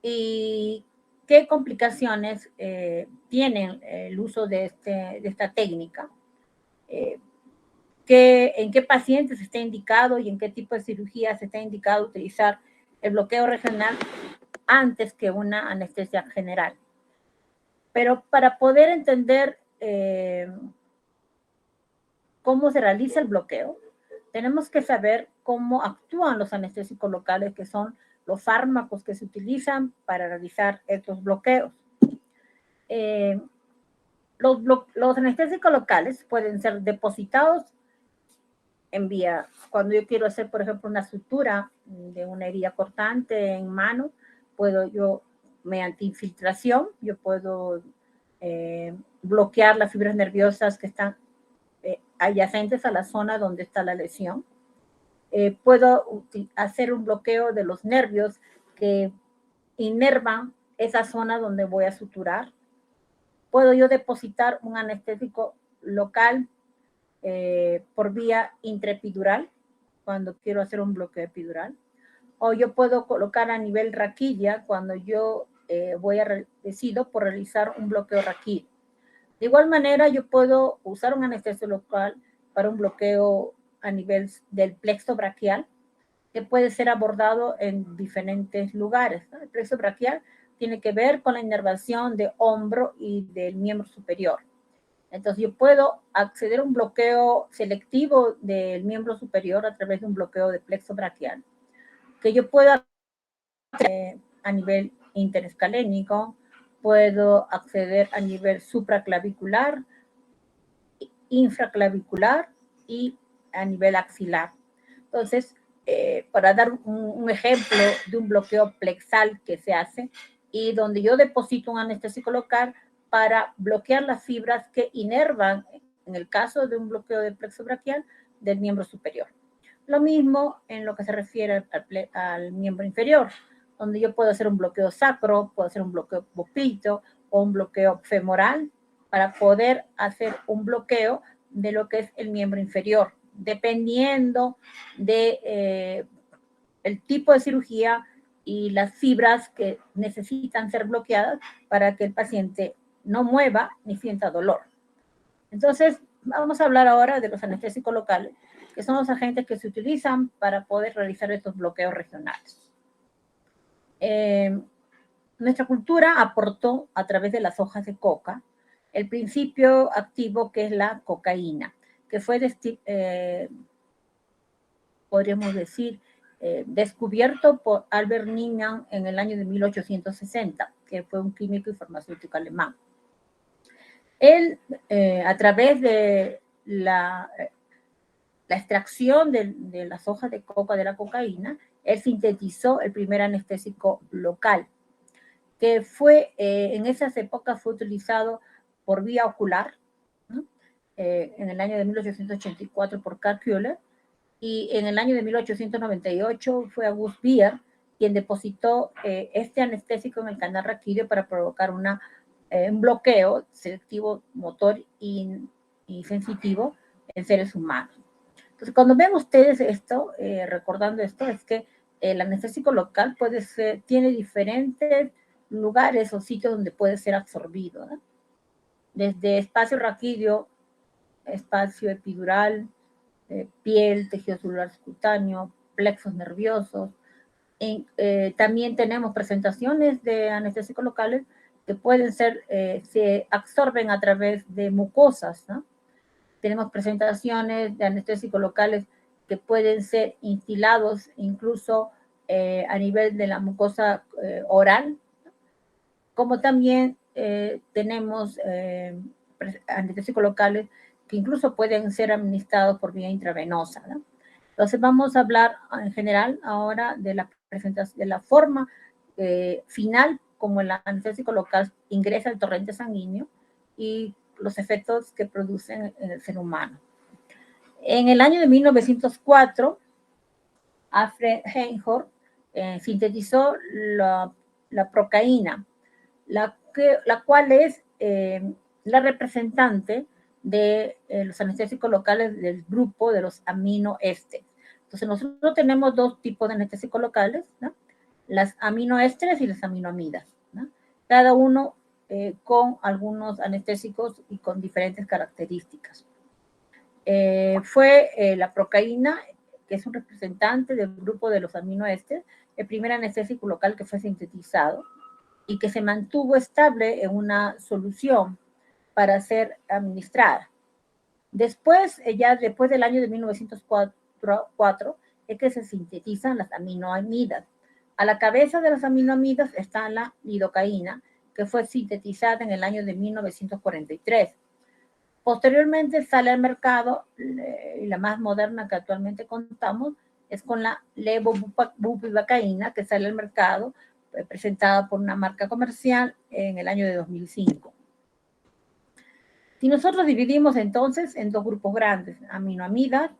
y qué complicaciones tienen el uso de esta técnica, en qué pacientes está indicado y en qué tipo de cirugía se está indicado utilizar el bloqueo regional antes que una anestesia general. Pero para poder entender cómo se realiza el bloqueo, tenemos que saber cómo actúan los anestésicos locales, que son los fármacos que se utilizan para realizar estos bloqueos. Los anestésicos locales pueden ser depositados en vía, cuando yo quiero hacer, por ejemplo, una sutura de una herida cortante en mano, puedo yo, mediante infiltración, yo puedo bloquear las fibras nerviosas que están adyacentes a la zona donde está la lesión. Puedo hacer un bloqueo de los nervios que inervan esa zona donde voy a suturar. Puedo yo depositar un anestésico local por vía intraepidural, cuando quiero hacer un bloqueo epidural. O yo puedo colocar a nivel raquilla cuando yo decido por realizar un bloqueo raquídeo. De igual manera, yo puedo usar un anestesio local para un bloqueo a nivel del plexo braquial, que puede ser abordado en diferentes lugares, ¿no? El plexo braquial tiene que ver con la inervación de hombro y del miembro superior. Entonces, yo puedo acceder a un bloqueo selectivo del miembro superior a través de un bloqueo de plexo braquial, que yo puedo a nivel interescalénico, puedo acceder a nivel supraclavicular, infraclavicular y a nivel axilar. Entonces, para dar un ejemplo de un bloqueo plexal que se hace y donde yo deposito un anestésico local para bloquear las fibras que inervan, en el caso de un bloqueo del plexo braquial, del miembro superior. Lo mismo en lo que se refiere al miembro inferior, donde yo puedo hacer un bloqueo sacro, puedo hacer un bloqueo poplito o un bloqueo femoral para poder hacer un bloqueo de lo que es el miembro inferior, dependiendo de el tipo de cirugía y las fibras que necesitan ser bloqueadas para que el paciente no mueva ni sienta dolor. Entonces, vamos a hablar ahora de los anestésicos locales, que son los agentes que se utilizan para poder realizar estos bloqueos regionales. Nuestra cultura aportó a través de las hojas de coca el principio activo que es la cocaína, que fue, podríamos decir, descubierto por Albert Niemann en el año de 1860, que fue un químico y farmacéutico alemán. Él, a través de la extracción de las hojas de coca de la cocaína, él sintetizó el primer anestésico local, que fue, en esas épocas fue utilizado por vía ocular, ¿no? En el año de 1884 por Karl Kühler, y en el año de 1898 fue August Bier quien depositó este anestésico en el canal raquídeo para provocar un bloqueo selectivo motor y sensitivo en seres humanos. Entonces, cuando ven ustedes esto, recordando esto, es que el anestésico local tiene diferentes lugares o sitios donde puede ser absorbido, ¿no? Desde espacio raquídeo, espacio epidural, piel, tejido celular cutáneo, plexos nerviosos. También tenemos presentaciones de anestésicos locales que pueden ser, se absorben a través de mucosas, ¿no? Tenemos presentaciones de anestésicos locales que pueden ser instilados incluso a nivel de la mucosa oral, como también tenemos anestésicos locales que incluso pueden ser administrados por vía intravenosa, ¿no? Entonces vamos a hablar en general ahora de la presentación, de la forma final como el anestésico local ingresa al torrente sanguíneo y los efectos que producen en el ser humano. En el año de 1904, Alfred Heinhorn sintetizó la procaína, la cual es la representante de los anestésicos locales del grupo de los aminoésteres. Entonces, nosotros tenemos dos tipos de anestésicos locales, ¿no? las aminoésteres y las aminoamidas, ¿no? Cada uno con algunos anestésicos y con diferentes características. Fue la procaína, que es un representante del grupo de los aminoésteres, el primer anestésico local que fue sintetizado y que se mantuvo estable en una solución para ser administrada. Después, ya después del año de 1904, es que se sintetizan las aminoamidas. A la cabeza de las aminoamidas está la lidocaína, que fue sintetizada en el año de 1943. Posteriormente sale al mercado, y la más moderna que actualmente contamos, es con la levobupivacaína, que sale al mercado, presentada por una marca comercial en el año de 2005. Si nosotros dividimos entonces en dos grupos grandes, aminoamidas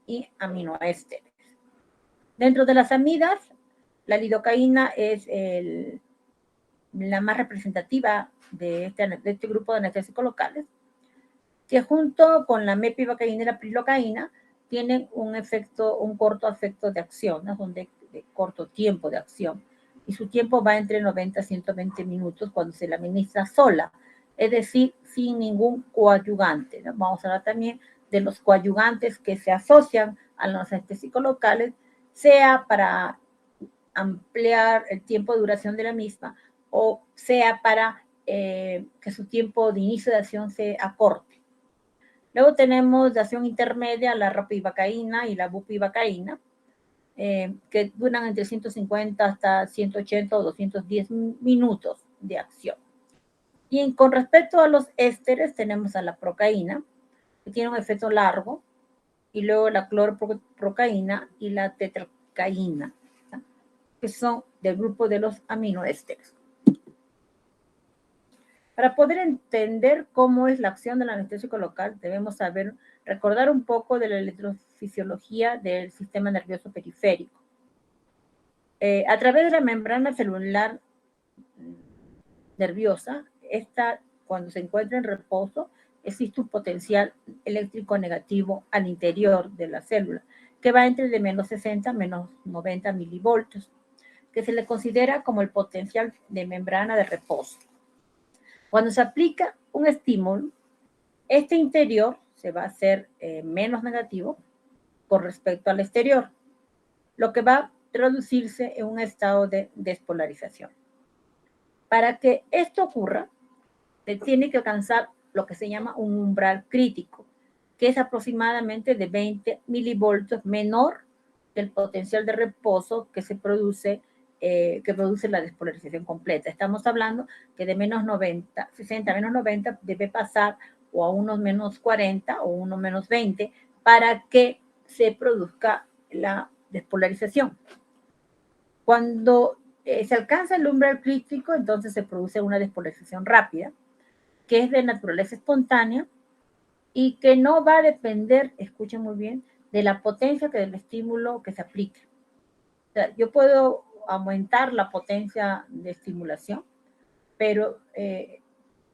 y aminoésteres. Dentro de las amidas, la lidocaína es la más representativa de este grupo de anestésicos locales, que junto con la mepivacaína y la prilocaína tienen un corto efecto de acción, ¿no? Son de corto tiempo de acción, y su tiempo va entre 90 a 120 minutos cuando se la administra sola, es decir, sin ningún coadyuvante, ¿no? Vamos a hablar también de los coadyuvantes que se asocian a los anestésicos locales, sea para ampliar el tiempo de duración de la misma o sea para que su tiempo de inicio de acción se acorte. Luego tenemos de acción intermedia la ropivacaína y la bupivacaína, que duran entre 150 hasta 180 o 210 minutos de acción. Y con respecto a los ésteres, tenemos a la procaína, que tiene un efecto largo, y luego la cloroprocaína y la tetracaína, ¿sí? Que son del grupo de los aminoésteres. Para poder entender cómo es la acción del anestésico local, debemos recordar un poco de la electrofisiología del sistema nervioso periférico. A través de la membrana celular nerviosa, cuando se encuentra en reposo, existe un potencial eléctrico negativo al interior de la célula, que va entre de menos 60 a menos 90 milivoltios, que se le considera como el potencial de membrana de reposo. Cuando se aplica un estímulo, este interior se va a hacer menos negativo con respecto al exterior, lo que va a traducirse en un estado de despolarización. Para que esto ocurra, se tiene que alcanzar lo que se llama un umbral crítico, que es aproximadamente de 20 milivoltios menor que el potencial de reposo que produce la despolarización completa. Estamos hablando que de menos 90, 60 a menos 90 debe pasar o a unos menos 40 o unos menos 20 para que se produzca la despolarización. Cuando se alcanza el umbral crítico, entonces se produce una despolarización rápida, que es de naturaleza espontánea y que no va a depender, escuchen muy bien, de la potencia del estímulo que se aplique. O sea, yo puedo aumentar la potencia de estimulación, pero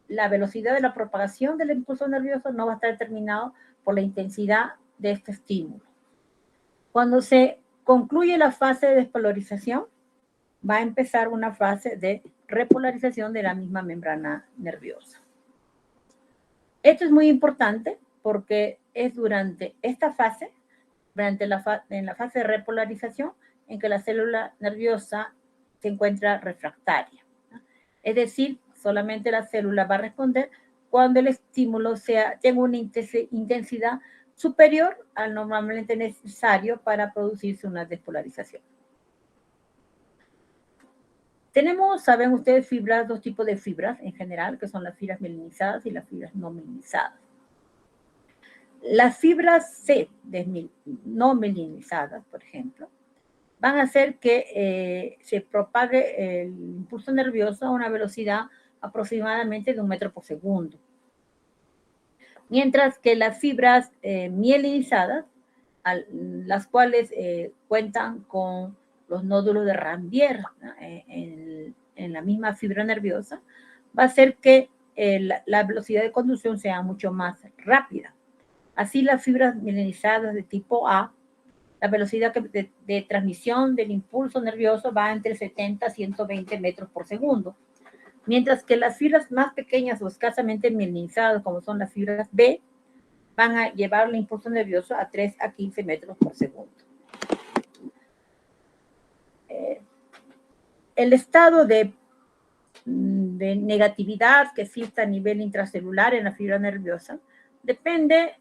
la velocidad de la propagación del impulso nervioso no va a estar determinado por la intensidad de este estímulo. Cuando se concluye la fase de despolarización, va a empezar una fase de repolarización de la misma membrana nerviosa. Esto es muy importante porque es durante esta fase, en la fase de repolarización, en que la célula nerviosa se encuentra refractaria, ¿no? Es decir, solamente la célula va a responder cuando el estímulo tenga una intensidad superior al normalmente necesario para producirse una despolarización. Tenemos, saben ustedes, dos tipos de fibras en general, que son las fibras mielinizadas y las fibras no mielinizadas. Las fibras C no mielinizadas, por ejemplo, van a hacer que se propague el impulso nervioso a una velocidad aproximadamente de 1 metro por segundo. Mientras que las fibras mielinizadas, las cuales cuentan con los nódulos de Ranvier, ¿no? en la misma fibra nerviosa, va a hacer que la velocidad de conducción sea mucho más rápida. Así las fibras mielinizadas de tipo A la velocidad de transmisión del impulso nervioso va entre 70 a 120 metros por segundo, mientras que las fibras más pequeñas o escasamente mielinizadas, como son las fibras B, van a llevar el impulso nervioso a 3 a 15 metros por segundo. El estado de negatividad que existe a nivel intracelular en la fibra nerviosa depende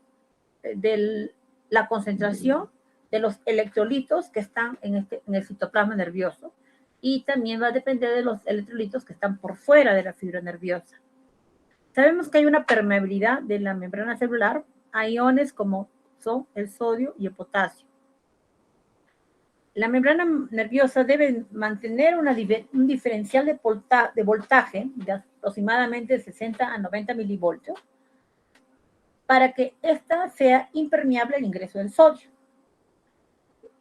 de la concentración de los electrolitos que están en el citoplasma nervioso, y también va a depender de los electrolitos que están por fuera de la fibra nerviosa. Sabemos que hay una permeabilidad de la membrana celular a iones como son el sodio y el potasio. La membrana nerviosa debe mantener un diferencial de voltaje de aproximadamente 60 a 90 milivoltios para que ésta sea impermeable al ingreso del sodio.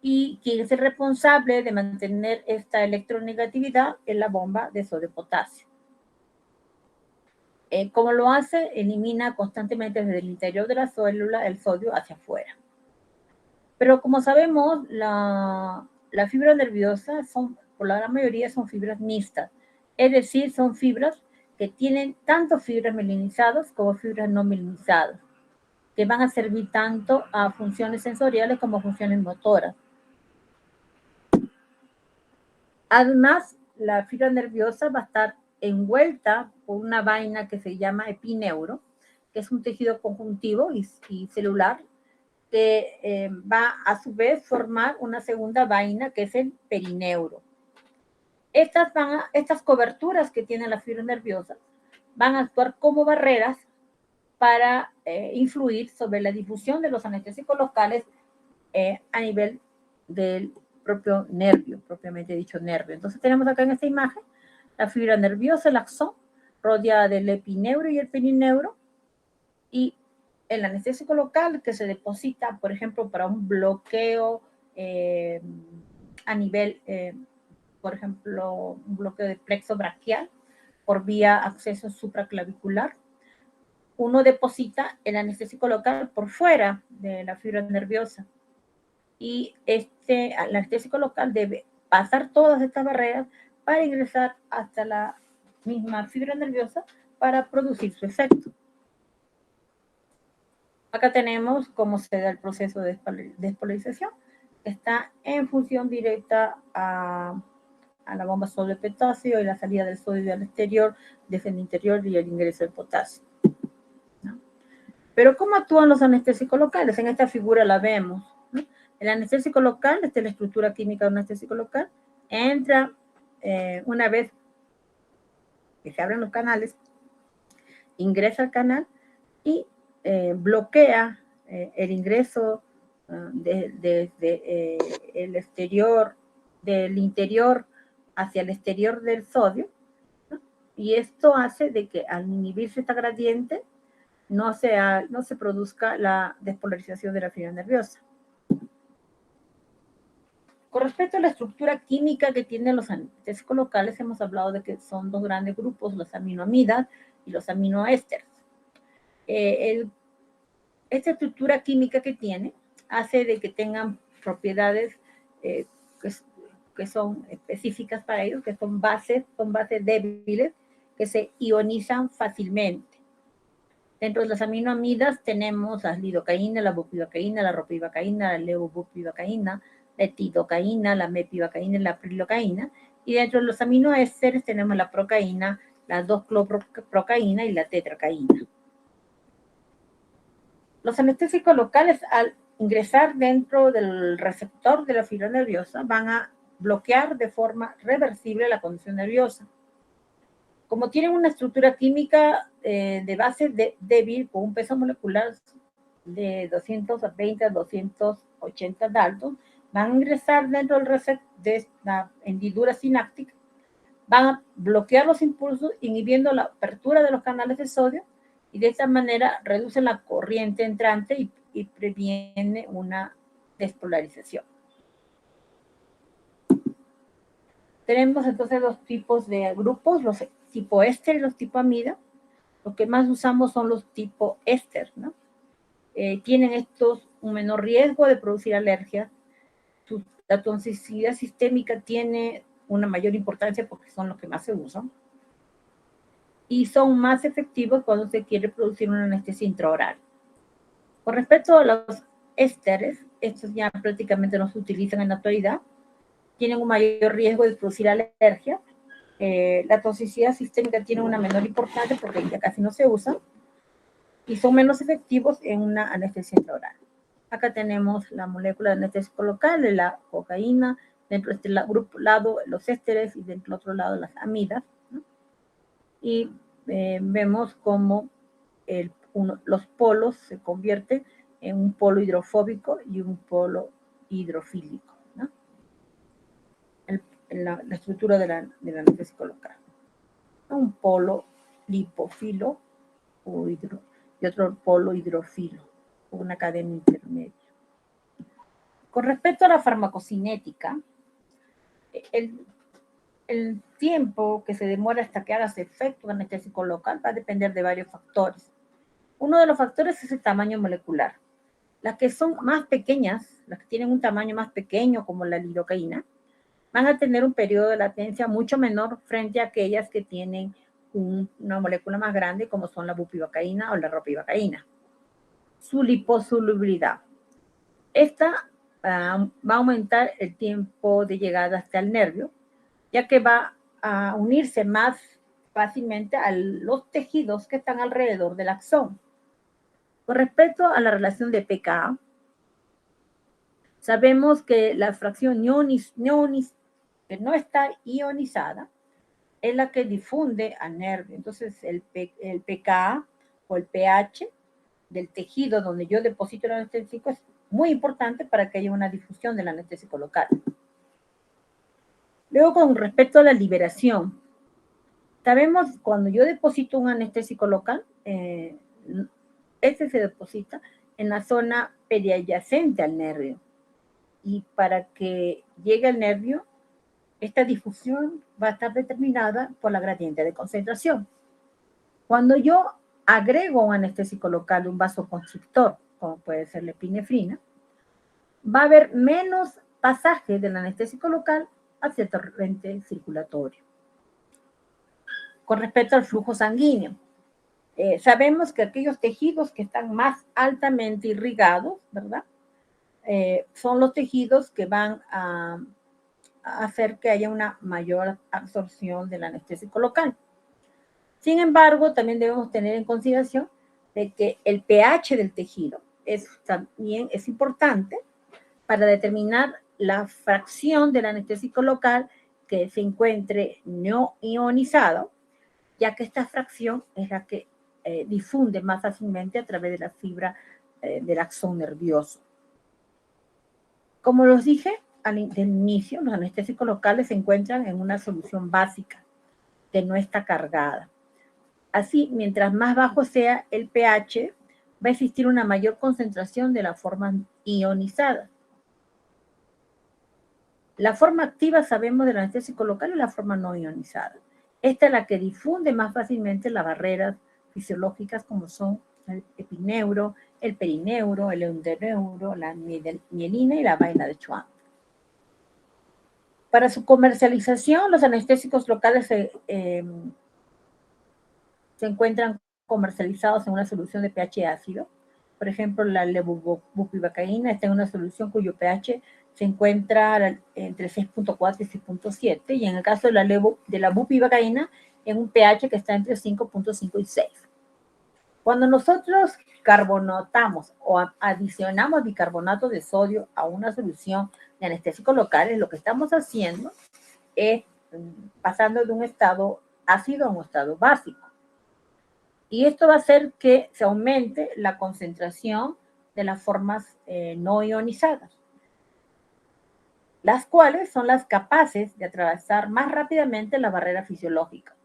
Y quien es el responsable de mantener esta electronegatividad es la bomba de sodio-potasio. Como lo hace, elimina constantemente desde el interior de la célula el sodio hacia afuera. Pero como sabemos, la fibra nerviosa por la gran mayoría son fibras mixtas, es decir, son fibras que tienen tanto fibras mielinizadas como fibras no mielinizadas, que van a servir tanto a funciones sensoriales como funciones motoras. Además, la fibra nerviosa va a estar envuelta por una vaina que se llama epineuro, que es un tejido conjuntivo y celular, que va a su vez formar una segunda vaina que es el perineuro. Estas coberturas que tiene la fibra nerviosa van a actuar como barreras para influir sobre la difusión de los anestésicos locales a nivel del propio nervio, propiamente dicho nervio. Entonces tenemos acá en esta imagen la fibra nerviosa, el axón, rodeada del epineuro y el perineuro, y el anestésico local que se deposita, por ejemplo, para un bloqueo a nivel, por ejemplo, un bloqueo de plexo braquial por vía acceso supraclavicular. Uno deposita el anestésico local por fuera de la fibra nerviosa, y el anestésico local debe pasar todas estas barreras para ingresar hasta la misma fibra nerviosa para producir su efecto. Acá tenemos cómo se da el proceso de despolarización, que está en función directa a la bomba sodio-potasio y la salida del sodio al exterior, desde el interior y el ingreso del potasio. ¿No? Pero ¿cómo actúan los anestésicos locales? En esta figura la vemos, ¿no? El anestésico local, esta es la estructura química de un anestésico local, entra una vez que se abren los canales, ingresa al canal y bloquea el ingreso desde el exterior, del interior hacia el exterior del sodio, ¿no? Y esto hace de que al inhibirse esta gradiente no se produzca la despolarización de la fibra nerviosa. Con respecto a la estructura química que tienen los anestésicos locales, hemos hablado de que son dos grandes grupos, los aminoamidas y los aminoésteres. Esta estructura química que tiene hace de que tengan propiedades que son específicas para ellos, que son bases débiles que se ionizan fácilmente. Dentro de las aminoamidas tenemos la lidocaína, la bupivacaína, la ropivacaína, la levobupivacaína, la etidocaína, la mepivacaína y la prilocaína. Y dentro de los aminoésteres tenemos la procaína, la 2-clorprocaína y la tetracaína. Los anestésicos locales, al ingresar dentro del receptor de la fibra nerviosa, van a bloquear de forma reversible la conducción nerviosa. Como tienen una estructura química de base débil con un peso molecular de 220 a 280 Dalton, van a ingresar dentro del receptor de la hendidura sináptica, van a bloquear los impulsos, inhibiendo la apertura de los canales de sodio, y de esta manera reducen la corriente entrante y previene una despolarización. Tenemos entonces dos tipos de grupos, los tipo éster y los tipo amida. Lo que más usamos son los tipo éster, ¿no? Tienen estos un menor riesgo de producir alergias, La toxicidad sistémica tiene una mayor importancia porque son los que más se usan y son más efectivos cuando se quiere producir una anestesia intraoral. Con respecto a los ésteres, estos ya prácticamente no se utilizan en la actualidad, tienen un mayor riesgo de producir alergia. La toxicidad sistémica tiene una menor importancia porque ya casi no se usa y son menos efectivos en una anestesia intraoral. Acá tenemos la molécula de anestésico local de la cocaína, dentro de este grupo lado los ésteres y dentro del otro lado las amidas, ¿no? Y vemos cómo los polos se convierten en un polo hidrofóbico y un polo hidrofílico, ¿no? La estructura del anestésico local. Un polo lipofilo y otro polo hidrofilo, una cadena intermedia. Con respecto a la farmacocinética, el tiempo que se demora hasta que haga efecto anestésico local va a depender de varios factores. Uno de los factores es el tamaño molecular. Las que son más pequeñas, las que tienen un tamaño más pequeño, como la lidocaína, van a tener un periodo de latencia mucho menor frente a aquellas que tienen una molécula más grande, como son la bupivacaína o la ropivacaína. Su liposolubilidad. Esta va a aumentar el tiempo de llegada hasta el nervio, ya que va a unirse más fácilmente a los tejidos que están alrededor del axón. Con respecto a la relación de pKa, sabemos que la fracción que no está ionizada es la que difunde al nervio. Entonces, el pKa o el pH del tejido donde yo deposito el anestésico es muy importante para que haya una difusión del anestésico local. Luego, con respecto a la liberación, sabemos cuando yo deposito un anestésico local, este se deposita en la zona periadyacente al nervio. Y para que llegue al nervio, esta difusión va a estar determinada por la gradiente de concentración. Cuando yo agrego un anestésico local, un vasoconstrictor, como puede ser la epinefrina, va a haber menos pasaje del anestésico local hacia el torrente circulatorio. Con respecto al flujo sanguíneo, sabemos que aquellos tejidos que están más altamente irrigados, ¿verdad? Son los tejidos que van a hacer que haya una mayor absorción del anestésico local. Sin embargo, también debemos tener en consideración de que el pH del tejido también es importante para determinar la fracción del anestésico local que se encuentre no ionizado, ya que esta fracción es la que difunde más fácilmente a través de la fibra del axón nervioso. Como los dije del inicio, los anestésicos locales se encuentran en una solución básica que no está cargada. Así, mientras más bajo sea el pH, va a existir una mayor concentración de la forma ionizada. La forma activa sabemos del anestésico local y la forma no ionizada. Esta es la que difunde más fácilmente las barreras fisiológicas como son el epineuro, el perineuro, el endoneuro, la mielina y la vaina de Schwann. Para su comercialización, los anestésicos locales se encuentran comercializados en una solución de pH ácido. Por ejemplo, la levobupivacaína está en una solución cuyo pH se encuentra entre 6.4 y 6.7, y en el caso de la bupivacaína, en un pH que está entre 5.5 y 6. Cuando nosotros carbonatamos o adicionamos bicarbonato de sodio a una solución de anestésicos locales, lo que estamos haciendo es pasando de un estado ácido a un estado básico. Y esto va a hacer que se aumente la concentración de las formas no ionizadas, las cuales son las capaces de atravesar más rápidamente la barrera fisiológica.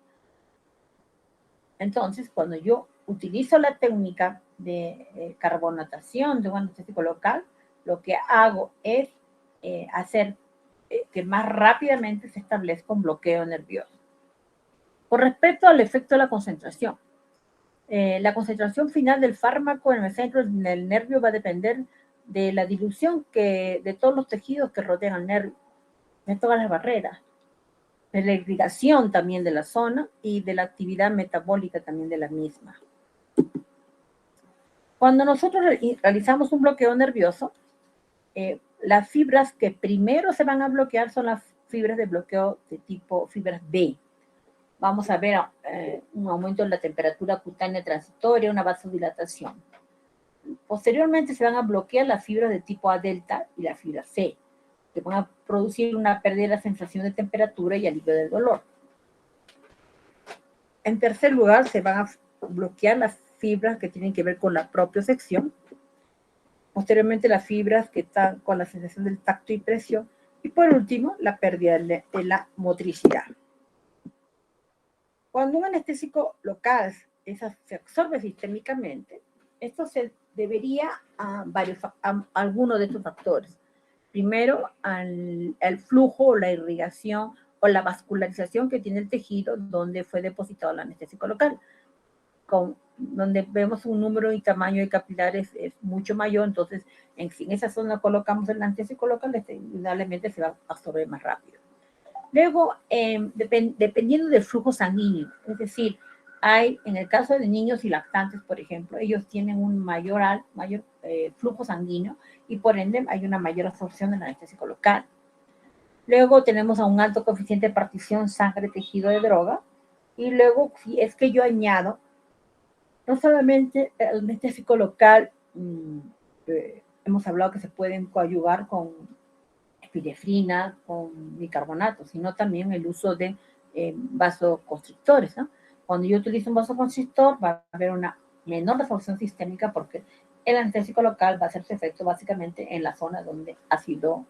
Entonces, cuando yo utilizo la técnica de carbonatación de un anestésico local, lo que hago es hacer que más rápidamente se establezca un bloqueo nervioso. Con respecto al efecto de la concentración, la concentración final del fármaco en el centro del nervio va a depender de la dilución de todos los tejidos que rodean al nervio, de todas las barreras, de la irrigación también de la zona y de la actividad metabólica también de la misma. Cuando nosotros realizamos un bloqueo nervioso, las fibras que primero se van a bloquear son las fibras de bloqueo de tipo fibras B. Vamos a ver un aumento en la temperatura cutánea transitoria, una vasodilatación. Posteriormente se van a bloquear las fibras de tipo A delta y la fibra C, que van a producir una pérdida de la sensación de temperatura y alivio del dolor. En tercer lugar, se van a bloquear las fibras que tienen que ver con la propiocepción. Posteriormente, las fibras que están con la sensación del tacto y presión. Y por último, la pérdida de la motricidad. Cuando un anestésico local se absorbe sistémicamente, esto se debería a algunos de estos factores. Primero, al flujo o la irrigación o la vascularización que tiene el tejido donde fue depositado el anestésico local. Donde vemos un número y tamaño de capilares es mucho mayor, entonces en esa zona colocamos el anestésico local, indudablemente se va a absorber más rápido. Luego, dependiendo del flujo sanguíneo, es decir, en el caso de niños y lactantes, por ejemplo, ellos tienen un mayor flujo sanguíneo y por ende hay una mayor absorción del anestésico local. Luego tenemos a un alto coeficiente de partición sangre-tejido de droga. Y luego, si es que yo añado no solamente el anestésico local, hemos hablado que se pueden coadyuvar con epinefrina, con bicarbonato, sino también el uso de vasoconstrictores, ¿no? Cuando yo utilizo un vasoconstrictor va a haber una menor absorción sistémica porque el anestésico local va a hacer su efecto básicamente en la zona donde ha sido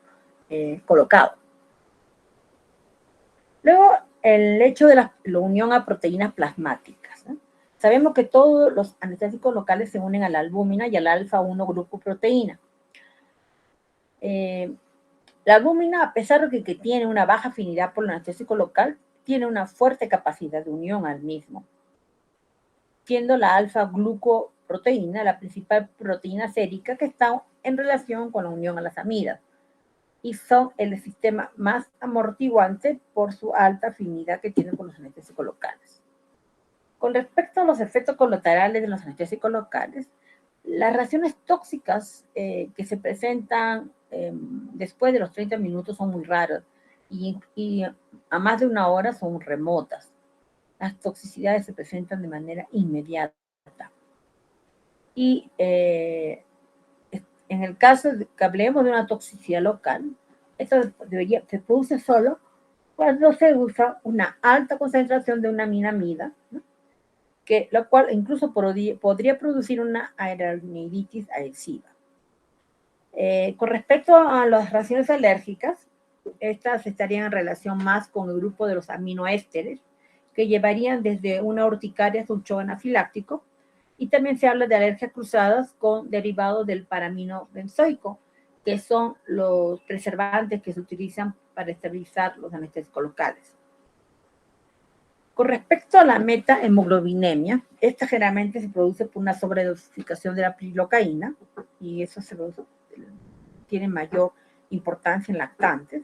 colocado. Luego, el hecho de la unión a proteínas plasmáticas, ¿no? Sabemos que todos los anestésicos locales se unen a la albúmina y al alfa-1 glucoproteína. La albúmina, a pesar de que tiene una baja afinidad por el anestésico local, tiene una fuerte capacidad de unión al mismo, siendo la alfa-glucoproteína la principal proteína sérica que está en relación con la unión a las amidas y son el sistema más amortiguante por su alta afinidad que tiene con los anestésicos locales. Con respecto a los efectos colaterales de los anestésicos locales, las reacciones tóxicas que se presentan después de los 30 minutos son muy raras y a más de una hora son remotas. Las toxicidades se presentan de manera inmediata. Y en el caso de que hablemos de una toxicidad local, esto se produce solo cuando se usa una alta concentración de una aminamida, ¿no? Lo cual incluso podría producir una aeroniditis adhesiva. Con respecto a las reacciones alérgicas, estas estarían en relación más con el grupo de los aminoésteres, que llevarían desde una urticaria hasta un shock anafiláctico, y también se habla de alergias cruzadas con derivados del paramino benzoico, que son los preservantes que se utilizan para estabilizar los anestésicos locales. Con respecto a la metahemoglobinemia, esta generalmente se produce por una sobredosificación de la prilocaína, y eso tiene mayor importancia en lactantes,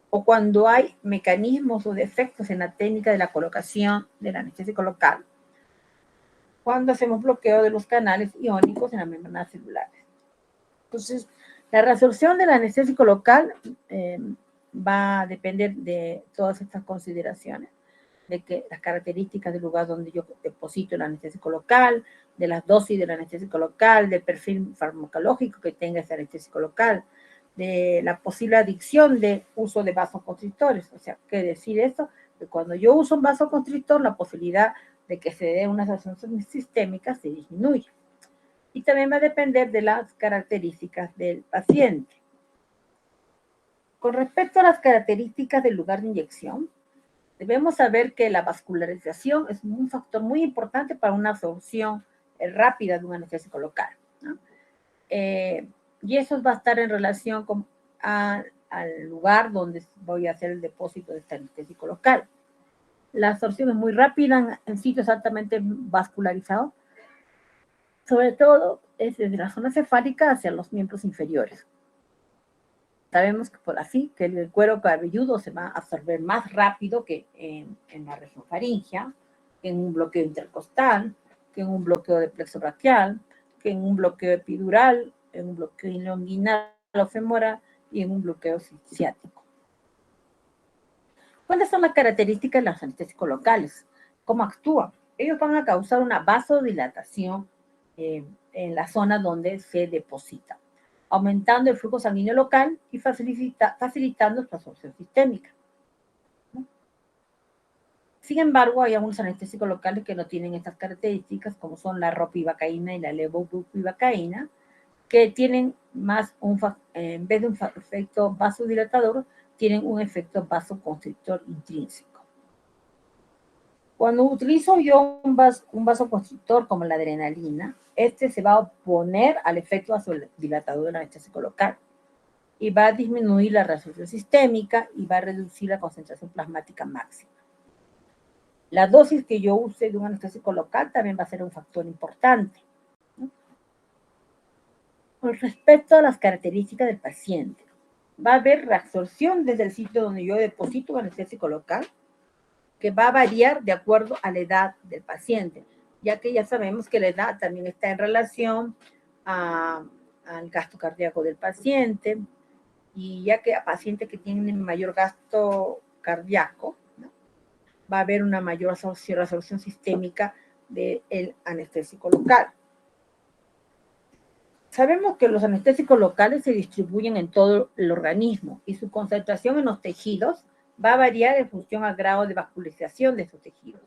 o cuando hay mecanismos o defectos en la técnica de la colocación del anestésico local, cuando hacemos bloqueo de los canales iónicos en las membranas celulares. Entonces, la resolución del anestésico local va a depender de todas estas consideraciones, de que las características del lugar donde yo deposito el anestésico local, de las dosis del anestésico local, del perfil farmacológico que tenga ese anestésico local, de la posible adicción de uso de vasoconstrictores. O sea, ¿qué decir esto? Que cuando yo uso un vasoconstrictor, la posibilidad de que se dé una asociación sistémica se disminuye. Y también va a depender de las características del paciente. Con respecto a las características del lugar de inyección, debemos saber que la vascularización es un factor muy importante para una absorción rápida de un anestésico local, ¿no? Y eso va a estar en relación al lugar donde voy a hacer el depósito de este anestésico local. La absorción es muy rápida en sitios altamente vascularizados, sobre todo es desde la zona cefálica hacia los miembros inferiores. Sabemos que por así, que el cuero cabelludo se va a absorber más rápido que en la región faríngea, que en un bloqueo intercostal, que en un bloqueo de plexo braquial, que en un bloqueo epidural, en un bloqueo inguinal o femoral y en un bloqueo ciático. ¿Cuáles son las características de los anestésicos locales? ¿Cómo actúan? Ellos van a causar una vasodilatación en la zona donde se deposita, aumentando el flujo sanguíneo local y facilitando su absorción sistémica. Sin embargo, hay algunos anestésicos locales que no tienen estas características, como son la ropivacaína y la levobupivacaína, que tienen más en vez de un efecto vasodilatador, tienen un efecto vasoconstrictor intrínseco. Cuando utilizo yo un vasoconstrictor como la adrenalina, este se va a oponer al efecto vasodilatador del anestésico local y va a disminuir la reabsorción sistémica y va a reducir la concentración plasmática máxima. La dosis que yo use de un anestésico local también va a ser un factor importante. Con respecto a las características del paciente, va a haber reabsorción desde el sitio donde yo deposito un anestésico local, que va a variar de acuerdo a la edad del paciente, ya que ya sabemos que la edad también está en relación al gasto cardíaco del paciente, y ya que a pacientes que tienen mayor gasto cardíaco, ¿no?, va a haber una mayor resolución sistémica del anestésico local. Sabemos que los anestésicos locales se distribuyen en todo el organismo y su concentración en los tejidos va a variar en función al grado de vascularización de esos tejidos.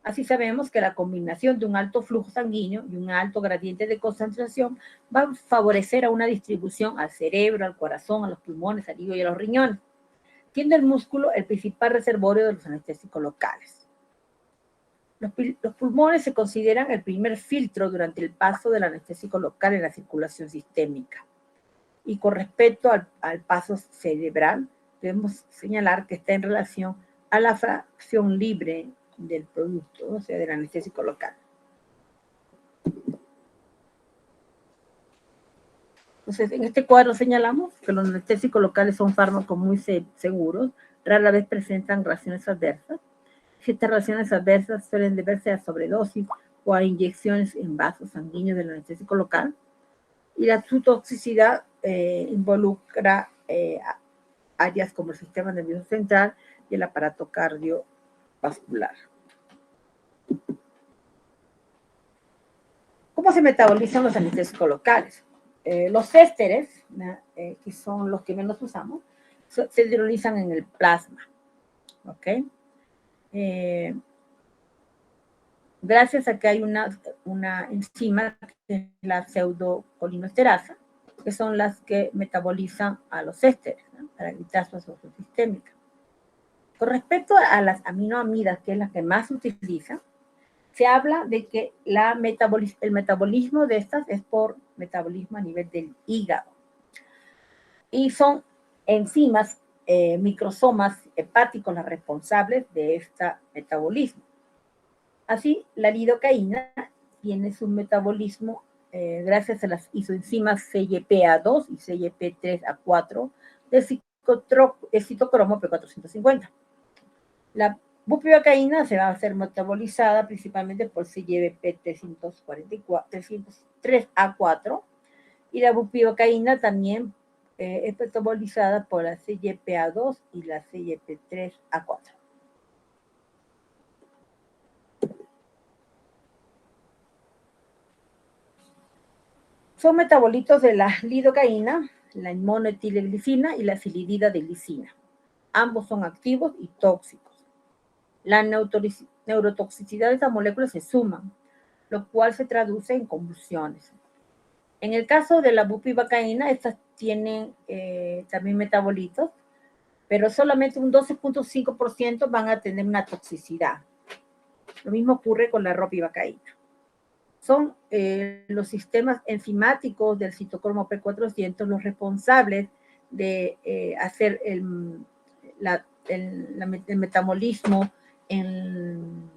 Así sabemos que la combinación de un alto flujo sanguíneo y un alto gradiente de concentración va a favorecer a una distribución al cerebro, al corazón, a los pulmones, al hígado y a los riñones, siendo el músculo el principal reservorio de los anestésicos locales. Los pulmones se consideran el primer filtro durante el paso del anestésico local en la circulación sistémica. Y con respecto al paso cerebral, debemos señalar que está en relación a la fracción libre del producto, o sea, del anestésico local. Entonces, en este cuadro señalamos que los anestésicos locales son fármacos muy seguros, rara vez presentan reacciones adversas. Estas reacciones adversas suelen deberse a sobredosis o a inyecciones en vasos sanguíneos del anestésico local, y su toxicidad involucra áreas como el sistema nervioso central y el aparato cardiovascular. ¿Cómo se metabolizan los anestésicos locales? Los ésteres, que son los que menos usamos, se hidrolizan en el plasma. ¿Ok? Gracias a que hay una enzima, que es la pseudocolinesteasa, que son las que metabolizan a los ésteres, ¿no?, para evitar su absorción sistémica. Con respecto a las aminoamidas, que es la que más se utiliza, se habla de que el metabolismo de estas es por metabolismo a nivel del hígado. Y son enzimas, microsomas hepáticos las responsables de este metabolismo. Así, la lidocaína tiene su metabolismo gracias a las isoenzimas CYPA2 y CYP3A4 del citocromo P450. La bupivacaína se va a ser metabolizada principalmente por CYP3A4, y la bupivacaína también es metabolizada por la CYPA2 y la CYP3A4. Son metabolitos de la lidocaína, la monoetileglicina y la cilidida de glicina. Ambos son activos y tóxicos. La neurotoxicidad de estas moléculas se suman, lo cual se traduce en convulsiones. En el caso de la bupivacaína, estas tienen también metabolitos, pero solamente un 12.5% van a tener una toxicidad. Lo mismo ocurre con la ropivacaína. Son los sistemas enzimáticos del citocromo P400 los responsables de hacer el metabolismo en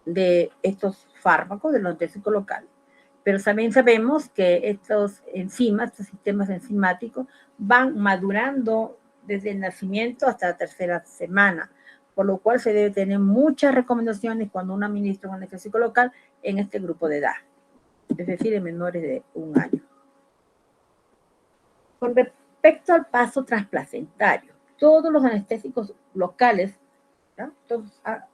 de estos fármacos, del anestésico local. Pero también sabemos que estos enzimas, estos sistemas enzimáticos, van madurando desde el nacimiento hasta la tercera semana, por lo cual se debe tener muchas recomendaciones cuando uno administra un anestésico local en este grupo de edad, es decir, en menores de 1 año. Con respecto al paso transplacentario, todos los anestésicos locales, ¿no?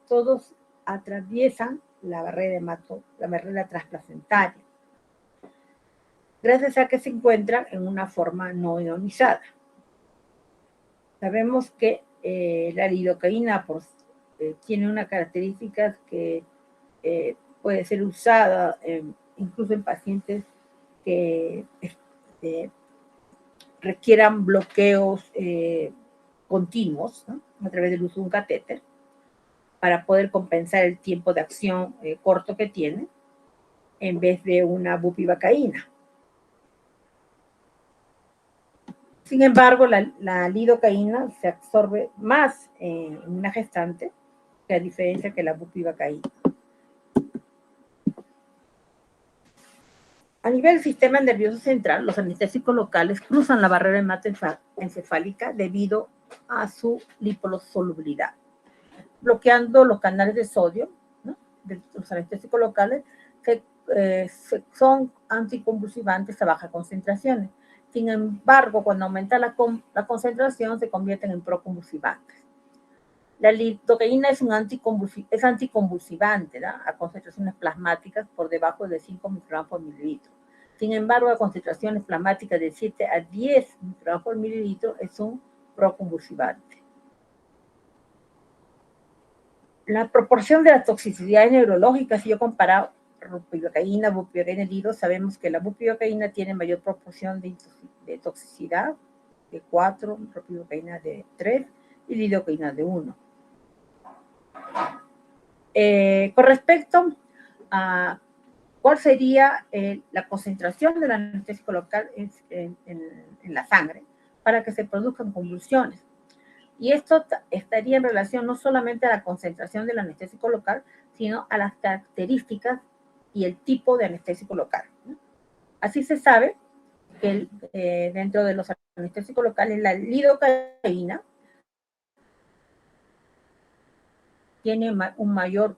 todos atraviesan la barrera transplacentaria, gracias a que se encuentran en una forma no ionizada. Sabemos que la lidocaína tiene una característica que puede ser usada incluso en pacientes que requieran bloqueos continuos, ¿no? A través del uso de un catéter, para poder compensar el tiempo de acción corto que tiene, en vez de una bupivacaína. Sin embargo, la lidocaína se absorbe más en una gestante, que a diferencia que la bupivacaína. A nivel del sistema nervioso central, los anestésicos locales cruzan la barrera hematoencefálica debido a su liposolubilidad, bloqueando los canales de sodio, ¿no? De los anestésicos locales que son anticonvulsivantes a baja concentraciones. Sin embargo, cuando aumenta la concentración, se convierten en proconvulsivantes. La lidocaína es anticonvulsivante, ¿no? A concentraciones plasmáticas por debajo de 5 microgramos por mililitro. Sin embargo, a concentraciones plasmáticas de 7 a 10 microgramos por mililitro es un proconvulsivante. La proporción de las toxicidades neurológicas, si yo comparo bupivacaína, lido, sabemos que la bupivacaína tiene mayor proporción de toxicidad de 4, bupivacaína de 3 y lidocaína de 1. Con respecto a cuál sería la concentración del anestésico local en la sangre para que se produzcan convulsiones. Y esto estaría en relación no solamente a la concentración del anestésico local, sino a las características y el tipo de anestésico local, ¿no? Así se sabe que dentro de los anestésicos locales, la lidocaína tiene un mayor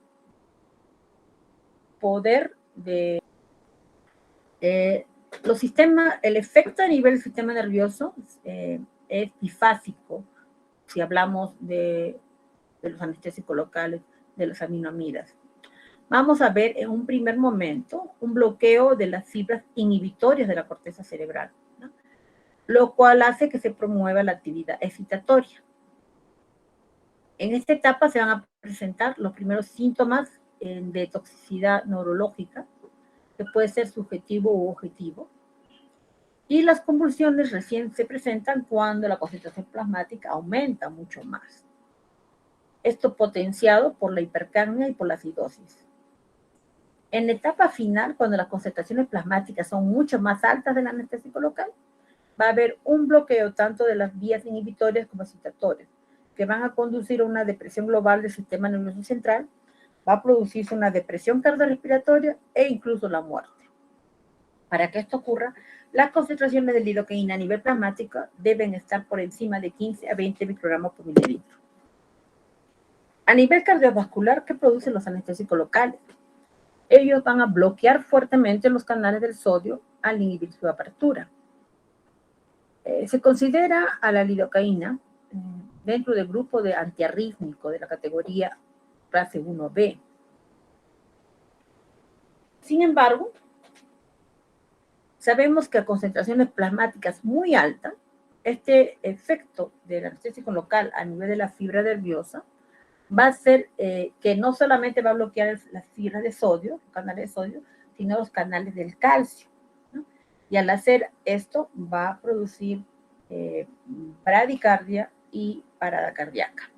poder de el efecto a nivel del sistema nervioso es bifásico si hablamos de los anestésicos locales, de las aminoamidas. Vamos a ver en un primer momento un bloqueo de las fibras inhibitorias de la corteza cerebral, ¿no? Lo cual hace que se promueva la actividad excitatoria. En esta etapa se van a presentar los primeros síntomas de toxicidad neurológica, que puede ser subjetivo u objetivo. Y las convulsiones recién se presentan cuando la concentración plasmática aumenta mucho más. Esto potenciado por la hipercapnia y por la acidosis. En la etapa final, cuando las concentraciones plasmáticas son mucho más altas del anestésico local, va a haber un bloqueo tanto de las vías inhibitorias como excitatorias, que van a conducir a una depresión global del sistema nervioso central, va a producirse una depresión cardiorrespiratoria e incluso la muerte. Para que esto ocurra, las concentraciones de lidocaína a nivel plasmático deben estar por encima de 15 a 20 microgramos por mililitro. A nivel cardiovascular, ¿qué producen los anestésicos locales? Ellos van a bloquear fuertemente los canales del sodio al inhibir su apertura. Se considera a la lidocaína dentro del grupo de antiarrítmico de la categoría clase 1B. Sin embargo, sabemos que a concentraciones plasmáticas muy altas, este efecto del anestésico local a nivel de la fibra nerviosa va a ser que no solamente va a bloquear las fibras de sodio, los canales de sodio, sino los canales del calcio, ¿no? Y al hacer esto va a producir bradicardia y parada cardíaca.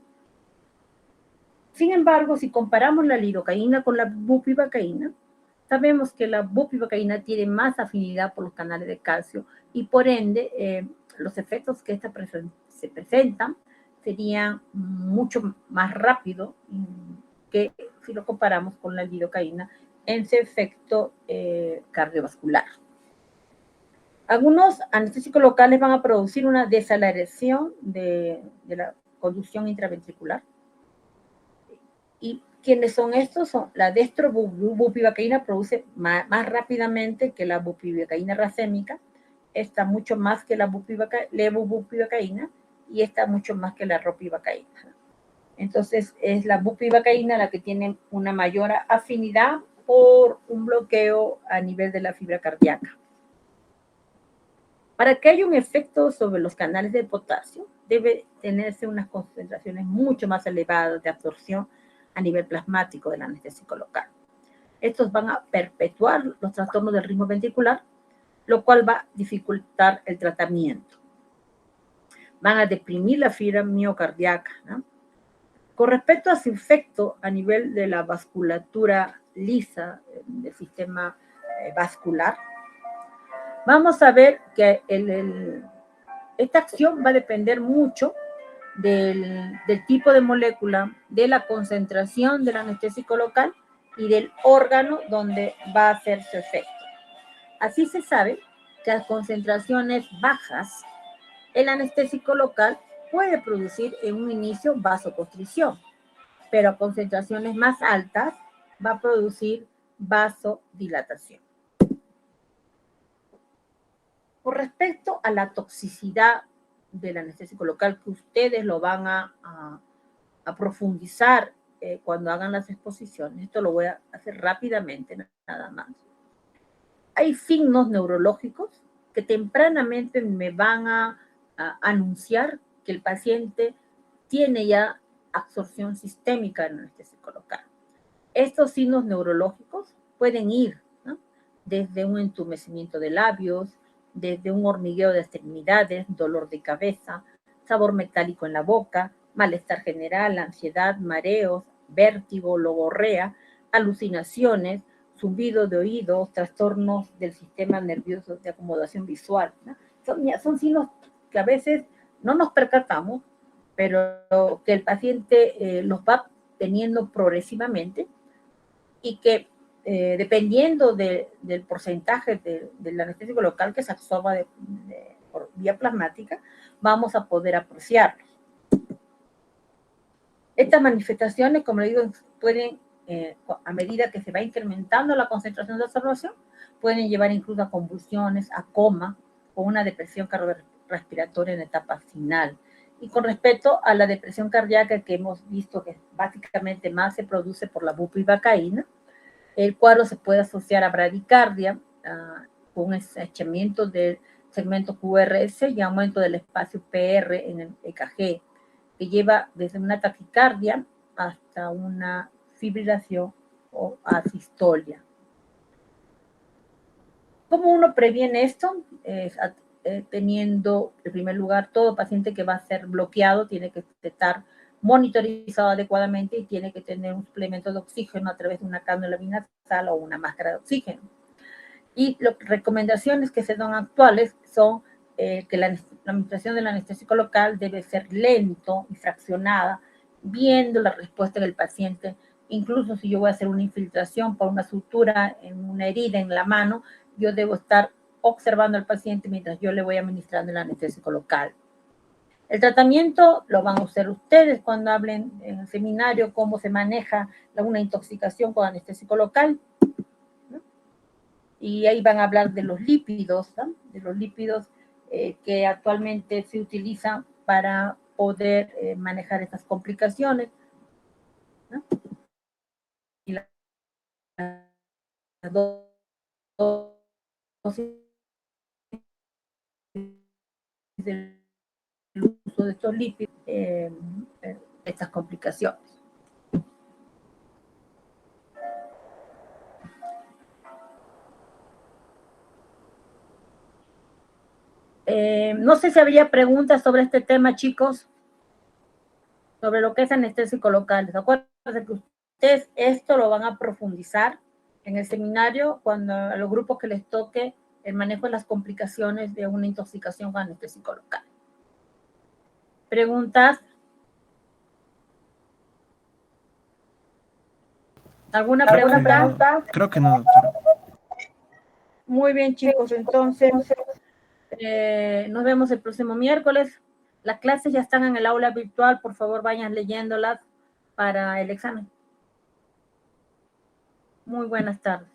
Sin embargo, si comparamos la lidocaína con la bupivacaína, sabemos que la bupivacaína tiene más afinidad por los canales de calcio y por ende los efectos que se presentan serían mucho más rápidos que si lo comparamos con la lidocaína en su efecto cardiovascular. Algunos anestésicos locales van a producir una desaceleración de la conducción intraventricular. ¿Y quiénes son estos? Son la destrobupivacaína, produce más rápidamente que la bupivacaína racémica, está mucho más que la levobupivacaína y está mucho más que la ropivacaína. Entonces es la bupivacaína la que tiene una mayor afinidad por un bloqueo a nivel de la fibra cardíaca. Para que haya un efecto sobre los canales de potasio, debe tenerse unas concentraciones mucho más elevadas de absorción a nivel plasmático del anestésico local. Estos van a perpetuar los trastornos del ritmo ventricular, lo cual va a dificultar el tratamiento. Van a deprimir la fibra miocardíaca, ¿no? Con respecto a su efecto a nivel de la vasculatura lisa del sistema vascular, vamos a ver que esta acción va a depender mucho del tipo de molécula, de la concentración del anestésico local y del órgano donde va a hacer su efecto. Así se sabe que a concentraciones bajas, el anestésico local puede producir en un inicio vasoconstricción, pero a concentraciones más altas va a producir vasodilatación. Con respecto a la toxicidad del anestésico local, que ustedes lo van a profundizar cuando hagan las exposiciones, esto lo voy a hacer rápidamente nada más. Hay signos neurológicos que tempranamente me van a anunciar que el paciente tiene ya absorción sistémica del anestésico local. Estos signos neurológicos pueden ir, ¿no?, desde un entumecimiento de labios, desde un hormigueo de extremidades, dolor de cabeza, sabor metálico en la boca, malestar general, ansiedad, mareos, vértigo, logorrea, alucinaciones, zumbido de oídos, trastornos del sistema nervioso de acomodación visual, ¿no? Son signos que a veces no nos percatamos, pero que el paciente los va teniendo progresivamente y que dependiendo del porcentaje del anestésico local que se absorba por vía plasmática, vamos a poder apreciarlos. Estas manifestaciones, como le digo, pueden, a medida que se va incrementando la concentración de absorción, pueden llevar incluso a convulsiones, a coma o una depresión cardiorrespiratoria en etapa final. Y con respecto a la depresión cardíaca, que hemos visto que básicamente más se produce por la bupivacaína, el cuadro se puede asociar a bradicardia, con un estrechamiento del segmento QRS y aumento del espacio PR en el EKG, que lleva desde una taquicardia hasta una fibrilación o asistolia. ¿Cómo uno previene esto? Teniendo, en primer lugar, todo paciente que va a ser bloqueado tiene que estar monitorizado adecuadamente y tiene que tener un suplemento de oxígeno a través de una cánula binasal o una máscara de oxígeno. Y las recomendaciones que se dan actuales son que la administración del anestésico local debe ser lento y fraccionada, viendo la respuesta del paciente. Incluso si yo voy a hacer una infiltración por una sutura en una herida en la mano, yo debo estar observando al paciente mientras yo le voy administrando el anestésico local. El tratamiento lo van a usar ustedes cuando hablen en el seminario cómo se maneja una intoxicación con anestésico local, ¿no? Y ahí van a hablar de los lípidos, ¿no?, de los lípidos que actualmente se utilizan para poder manejar estas complicaciones, ¿no? Y la dosis del uso de estos lípidos, estas complicaciones. No sé si habría preguntas sobre este tema, chicos, sobre lo que es anestésico local. Acuérdense que ustedes esto lo van a profundizar en el seminario cuando a los grupos que les toque el manejo de las complicaciones de una intoxicación con anestésico local. ¿Preguntas? ¿Alguna pregunta? Creo que no, doctora. Muy bien, chicos, entonces nos vemos el próximo miércoles. Las clases ya están en el aula virtual, por favor vayan leyéndolas para el examen. Muy buenas tardes.